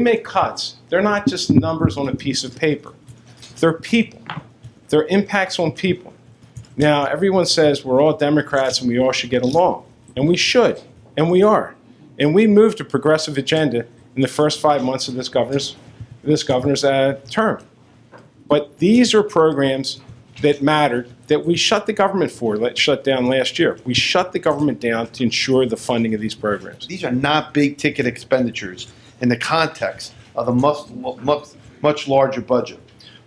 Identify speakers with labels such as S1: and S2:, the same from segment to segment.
S1: make cuts, they're not just numbers on a piece of paper. They're people. They're impacts on people. Now, everyone says we're all Democrats and we all should get along. And we should. And we are. And we moved a progressive agenda in the first 5 months of this governor's term. But these are programs that mattered that we shut the government for, shut down last year. We shut the government down to ensure the funding of these programs.
S2: These are not big ticket expenditures in the context of a much larger budget.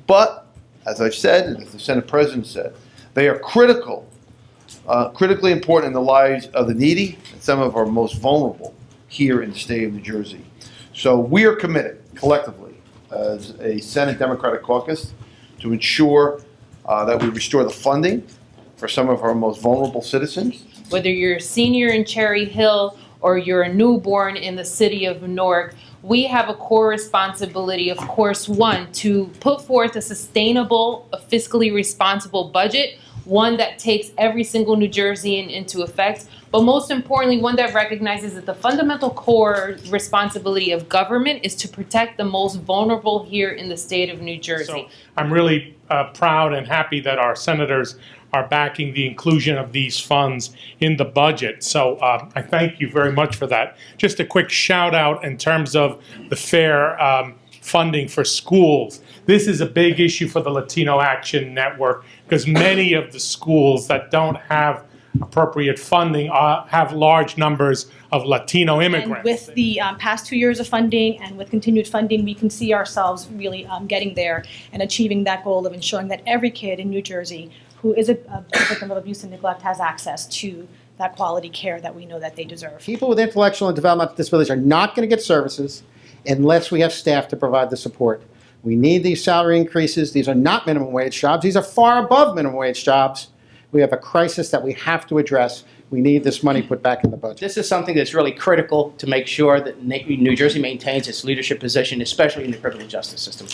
S2: But, as I've said, and as the Senate President said, they are critically important in the lives of the needy and some of our most vulnerable here in the state of New Jersey. So we are committed collectively as a Senate Democratic caucus to ensure that we restore the funding for some of our most vulnerable citizens.
S3: Whether you're a senior in Cherry Hill or you're a newborn in the city of Newark, we have a core responsibility, of course, one, to put forth a sustainable, a fiscally responsible budget, one that takes every single New Jerseyan into effect, but most importantly, one that recognizes that the fundamental core responsibility of government is to protect the most vulnerable here in the state of New Jersey.
S4: So I'm really proud and happy that our senators are backing the inclusion of these funds in the budget. So I thank you very much for that. Just a quick shout out in terms of the fair funding for schools. This is a big issue for the Latino Action Network because many of the schools that don't have appropriate funding have large numbers of Latino immigrants.
S5: And with the past 2 years of funding and with continued funding, we can see ourselves really getting there and achieving that goal of ensuring that every kid in New Jersey who is a victim of abuse and neglect has access to that quality care that we know that they deserve.
S6: People with intellectual and developmental disabilities are not going to get services unless we have staff to provide the support. We need these salary increases. These are not minimum wage jobs. These are far above minimum wage jobs. We have a crisis that we have to address. We need this money put back in the budget.
S7: This is something that's really critical to make sure that New Jersey maintains its leadership position, especially in the criminal justice system.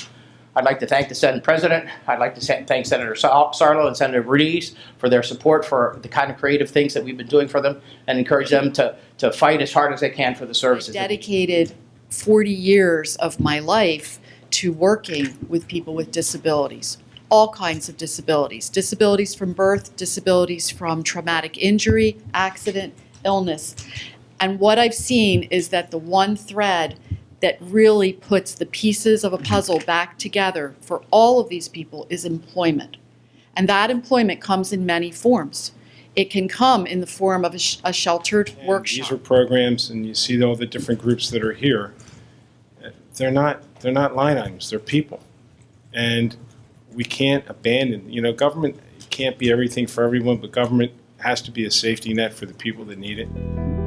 S7: I'd like to thank the Senate President. I'd like to thank Senator Sarlo and Senator Ruiz for their support for the kind of creative things that we've been doing for them and encourage them to fight as hard as they can for the services.
S8: I dedicated 40 years of my life to working with people with disabilities. All kinds of disabilities. Disabilities from birth, disabilities from traumatic injury, accident, illness. And what I've seen is that the one thread that really puts the pieces of a puzzle back together for all of these people is employment. And that employment comes in many forms. It can come in the form of a sheltered workshop.
S1: These are programs, and you see all the different groups that are here. They're not line items, they're people. And we can't abandon, government can't be everything for everyone, but government has to be a safety net for the people that need it.